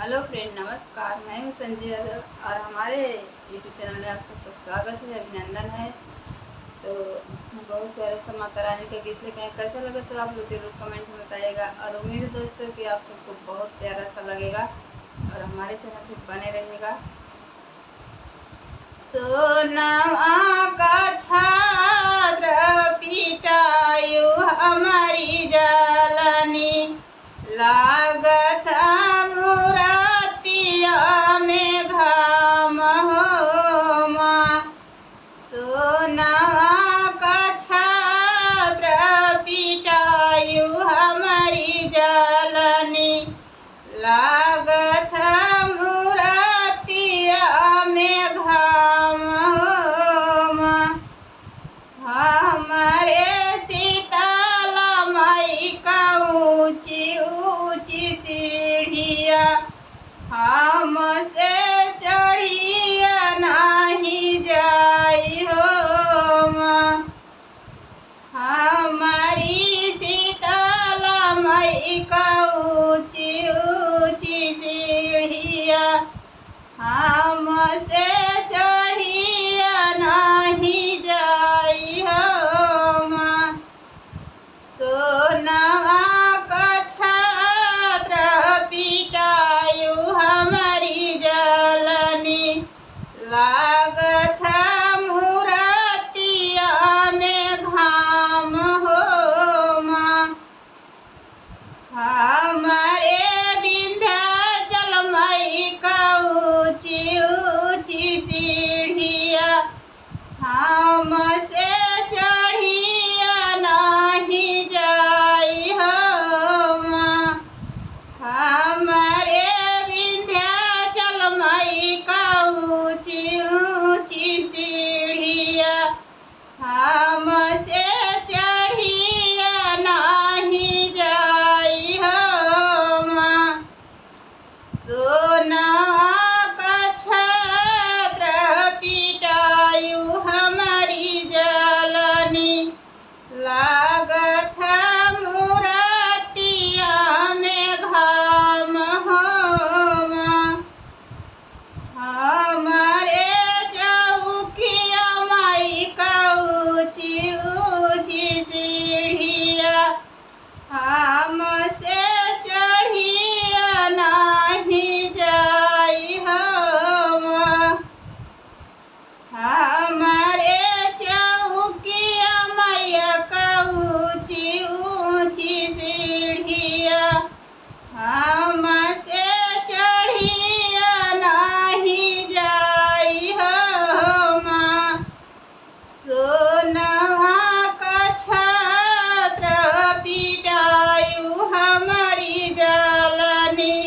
Hello friend, नमस्कार। मैं हूं संजय यादव और हमारे यूट्यूब चैनल में आप सबका स्वागत है, अभिनंदन है। तो बहुत प्यारा सा माता रानी का गीत लेके आए। कैसा लगा तो आप लोग जरूर कमेंट में बताइएगा और उम्मीद है दोस्तों कि आप सबको बहुत प्यारा सा लगेगा और हमारे चैनल पर बने रहेगा। सोनवा का छात्र पिटायु हमारी जलनी, लागत मुरातिया में घाम हो माँ। सोनवा का छात्र पिटायु हमारी जलनी, लागत मुरातिया में घाम हो माँ। हमारे सीताला माई का ऊंची ऊंची सीढ़िया, हमसे चढ़िया नहीं जाई हो माँ। हमारी सीताला माई का ऊंची ऊंची सीढ़िया, हमसे चढ़िया नहीं जाई हो माँ। सोनवा का छात्र पिटायु हमारी जलनी, लागत मुरातिया में घाम हो माँ। हमारे विंध्याचल माई का ऊंची ऊंची सीढ़िया, हमसे चढ़िया नहीं जाई हो माँ। हमारे विंध्याचल माई का ऊंची ऊंची सीढ़िया, हमसे चढ़िया नहीं जाई हो माँ। सोनवा का छात्र पिटायु हमारी जलनी, लागत मुरातिया में घाम हो माँ। हमारे चौकिया माई का ऊंची ऊंची सीढ़िया, हमसे चढ़िया नहीं जाई हो माँ। हमारे चौकिया मैया का ऊंची ऊंची सीढ़िया, हमसे चढ़िया नहीं जाई हो माँ। सोनवा का छात्र पिटायु हमारी जलनी,